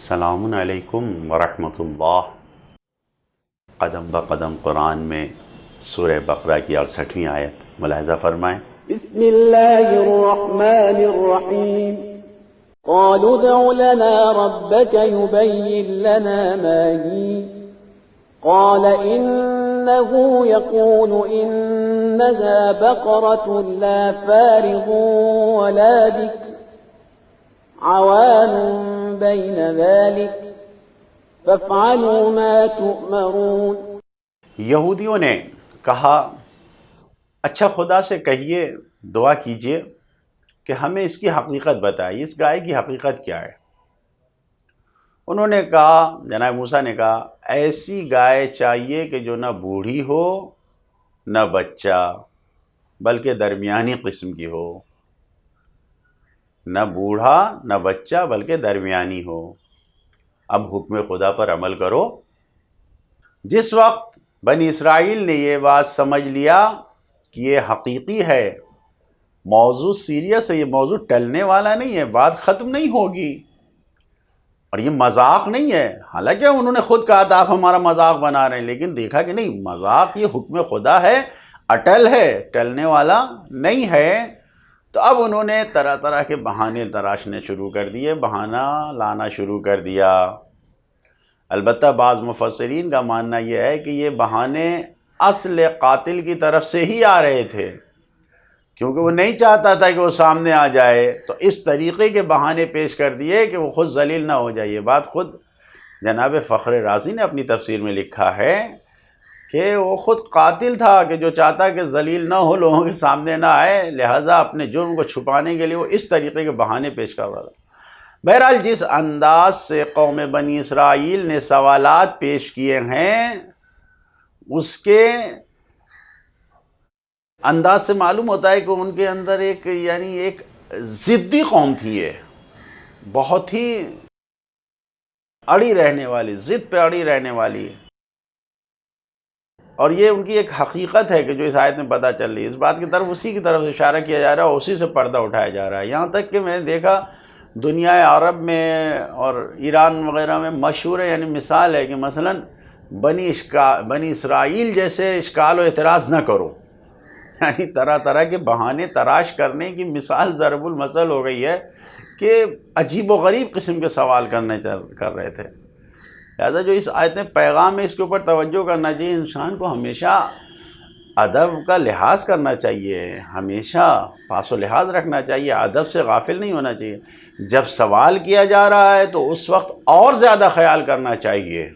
السلام علیکم ورحمۃ اللہ۔ قدم بقدم قرآن میں سورہ بقرہ کی 68ویں آیت ملاحظہ فرمائیں۔ بسم اللہ الرحمن الرحیم قالوا ادع لنا ربك يبين لنا ما هي قال إنه يقول إنها بقرة لا فارغ ولا بكر عوان بين ذلك فافعلوا ما تؤمرون۔ یہودیوں نے کہا اچھا خدا سے کہیے، دعا کیجئے کہ ہمیں اس کی حقیقت بتائیے، اس گائے کی حقیقت کیا ہے۔ انہوں نے کہا، جناب موسیٰ نے کہا ایسی گائے چاہیے کہ جو نہ بوڑھی ہو نہ بچہ بلکہ درمیانی قسم کی ہو، نہ بوڑھا نہ بچہ بلکہ درمیانی ہو۔ اب حکم خدا پر عمل کرو۔ جس وقت بنی اسرائیل نے یہ بات سمجھ لیا کہ یہ حقیقی ہے، موضوع سیریس ہے، یہ موضوع ٹلنے والا نہیں ہے، بات ختم نہیں ہوگی اور یہ مذاق نہیں ہے۔ حالانکہ انہوں نے خود کہا تھا آپ ہمارا مذاق بنا رہے ہیں، لیکن دیکھا کہ نہیں، مذاق یہ حکم خدا ہے، اٹل ہے، ٹلنے والا نہیں ہے۔ تو اب انہوں نے طرح طرح کے بہانے تراشنے شروع کر دیے، بہانہ لانا شروع کر دیا۔ البتہ بعض مفسرین کا ماننا یہ ہے کہ یہ بہانے اصل قاتل کی طرف سے ہی آ رہے تھے، کیونکہ وہ نہیں چاہتا تھا کہ وہ سامنے آ جائے، تو اس طریقے کے بہانے پیش کر دیے کہ وہ خود ذلیل نہ ہو جائے۔ یہ بات خود جناب فخر رازی نے اپنی تفسیر میں لکھا ہے کہ وہ خود قاتل تھا کہ جو چاہتا کہ ذلیل نہ ہو، لوگوں کے سامنے نہ آئے، لہٰذا اپنے جرم کو چھپانے کے لیے وہ اس طریقے کے بہانے پیش کر رہا تھا۔ بہرحال جس انداز سے قوم بنی اسرائیل نے سوالات پیش کیے ہیں، اس کے انداز سے معلوم ہوتا ہے کہ ان کے اندر ایک ضدی قوم تھی، یہ بہت ہی اڑی رہنے والی، ضد پہ اڑی رہنے والی ہے، اور یہ ان کی ایک حقیقت ہے کہ جو اس آیت میں پتہ چل رہی ہے۔ اس بات کی طرف اسی کی طرف اشارہ کیا جا رہا ہے، اسی سے پردہ اٹھایا جا رہا ہے۔ یہاں تک کہ میں نے دیکھا دنیا عرب میں اور ایران وغیرہ میں مشہور ہے، مثال ہے کہ مثلا بنی اسرائیل جیسے اشکال و اعتراض نہ کرو، طرح طرح کے بہانے تراش کرنے کی مثال ضرب المثل ہو گئی ہے کہ عجیب و غریب قسم کے سوال کر رہے تھے۔ لہٰذا جو اس آیت میں پیغام ہے، اس کے اوپر توجہ کرنا چاہیے۔ انسان کو ہمیشہ ادب کا لحاظ کرنا چاہیے، ہمیشہ پاس و لحاظ رکھنا چاہیے، ادب سے غافل نہیں ہونا چاہیے۔ جب سوال کیا جا رہا ہے تو اس وقت اور زیادہ خیال کرنا چاہیے،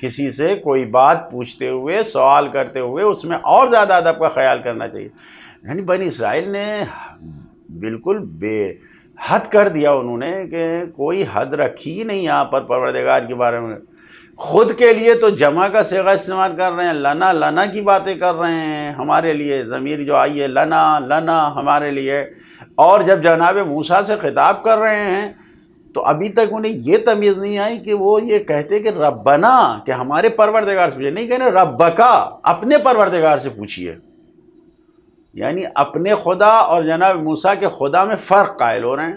کسی سے کوئی بات پوچھتے ہوئے، سوال کرتے ہوئے اس میں اور زیادہ ادب کا خیال کرنا چاہیے۔ بنی اسرائیل نے بالکل بے حد کر دیا، انہوں نے کہ کوئی حد رکھی ہی نہیں یہاں پر پروردگار کے بارے میں۔ خود کے لیے تو جمع کا صیغہ استعمال کر رہے ہیں، لنا لنا کی باتیں کر رہے ہیں، ہمارے لیے ضمیر جو آئی ہے لنا لنا ہمارے لیے، اور جب جناب موسیٰ سے خطاب کر رہے ہیں تو ابھی تک انہیں یہ تمیز نہیں آئی کہ وہ یہ کہتے کہ ربنا، کہ ہمارے پروردگار سے پوچھئے، نہیں کہنے ربکا، اپنے پروردگار سے پوچھئے۔ یعنی اپنے خدا اور جناب موسیٰ کے خدا میں فرق قائل ہو رہے ہیں۔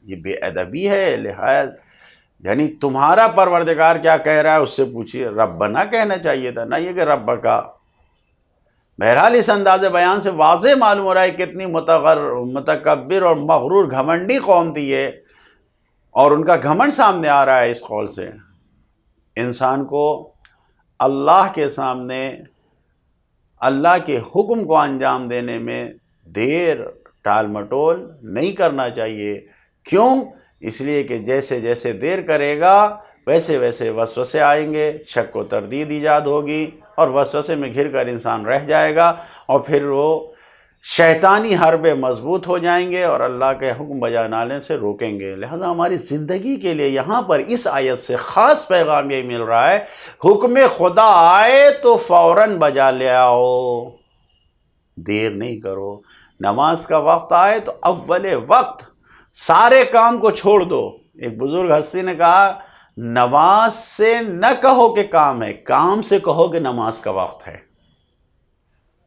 یہ بے ادبی ہے، لحاظ یعنی تمہارا پروردگار کیا کہہ رہا ہے اس سے پوچھئے، ربنا کہنا چاہیے تھا، نہ یہ کہ ربکا۔ بہرحال اس انداز بیان سے واضح معلوم ہو رہا ہے کتنی متکبر اور مغرور گھمنڈی قوم تھی یہ، اور ان کا گھمنڈ سامنے آ رہا ہے اس قول سے۔ انسان کو اللہ کے سامنے اللہ کے حکم کو انجام دینے میں دیر ٹال مٹول نہیں کرنا چاہیے۔ کیوں؟ اس لیے کہ جیسے جیسے دیر کرے گا ویسے ویسے وسوسے آئیں گے، شک و تردید ایجاد ہوگی، اور وسوسے میں گھر کر انسان رہ جائے گا، اور پھر وہ شیطانی حربے مضبوط ہو جائیں گے اور اللہ کے حکم بجا لانے سے روکیں گے۔ لہذا ہماری زندگی کے لیے یہاں پر اس آیت سے خاص پیغام یہ مل رہا ہے، حکم خدا آئے تو فوراً بجا لے آؤ، دیر نہیں کرو۔ نماز کا وقت آئے تو اول وقت سارے کام کو چھوڑ دو۔ ایک بزرگ ہستی نے کہا نماز سے نہ کہو کہ کام ہے، کام سے کہو کہ نماز کا وقت ہے۔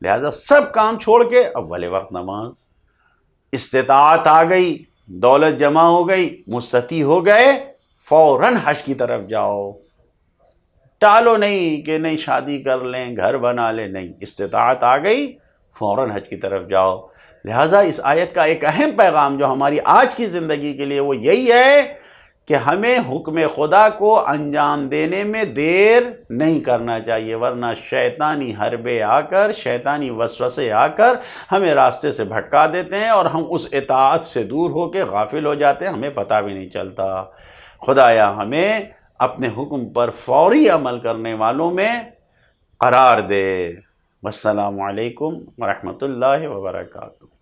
لہذا سب کام چھوڑ کے اول وقت نماز۔ استطاعت آ گئی، دولت جمع ہو گئی، مستطیع ہو گئے، فوراً حج کی طرف جاؤ، ٹالو نہیں کہ نہیں شادی کر لیں، گھر بنا لیں، نہیں، استطاعت آ گئی فوراً حج کی طرف جاؤ۔ لہٰذا اس آیت کا ایک اہم پیغام جو ہماری آج کی زندگی کے لیے وہ یہی ہے کہ ہمیں حکم خدا کو انجام دینے میں دیر نہیں کرنا چاہیے، ورنہ شیطانی حربے آ کر، شیطانی وسوسے آ کر ہمیں راستے سے بھٹکا دیتے ہیں اور ہم اس اطاعت سے دور ہو کے غافل ہو جاتے ہیں، ہمیں پتہ بھی نہیں چلتا۔ خدایا ہمیں اپنے حکم پر فوری عمل کرنے والوں میں قرار دے۔ والسلام علیکم ورحمۃ اللہ وبرکاتہ۔